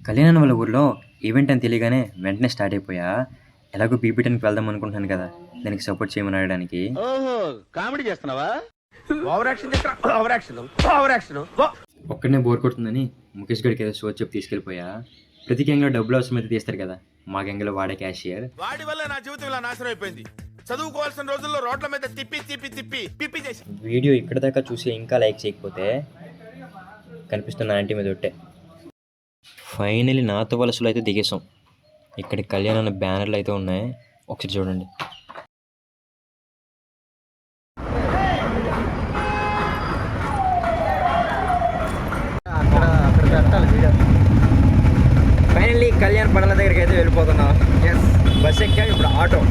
కళ్యాణ్ వాళ్ళ ఊర్లో ఈవెంట్ అని తెలియగానే వెంటనే స్టార్ట్ అయిపోయా. ఎలాగో పీపీటన్కి వెళ్దాం అనుకుంటున్నాను కదా, దానికి సపోర్ట్ చేయమని అడగడానికి. ఓహో, కామెడీ చేస్తున్నావా? ఓవర్ యాక్షన్ చేస్తున్నా. Over action, over action. ఒక్కడనే బోర్ కొడుతుందని ముఖేష్ గడికి ఏదో షో చెప్పి తీసుకెళ్ళిపోయా. ప్రతి గ్యాంగ్లో డబ్బులు అవసరమైతే తీస్తారు కదా, మా గ్యాంగ్లో వాడే క్యాషియర్. వాడి వల్ల నా జీవితం ఇలా నాశనం అయిపోయింది. చదువుకోవాల్సిన రోజుల్లో రోడ్ల మీద తిప్పి తిప్పి తిప్పి పిప్పి చేసి వీడియో ఇక్కడ దాకా చూసి ఇంకా లైక్ చేయకపోతే కనిపిస్తున్న ఆంటీ మీద ఒట్టే. ఫైనలీ నాతో వలసలో అయితే దిగేసాం. ఇక్కడ కళ్యాణ్ అన్న బ్యానర్లు అయితే ఉన్నాయి, ఒకసారి చూడండి. ఫైనల్లీ కళ్యాణ్ పడల దగ్గరికి అయితే వెళ్ళిపోతున్నాం. బస్ ఎక్కాం, ఇప్పుడు ఆటో.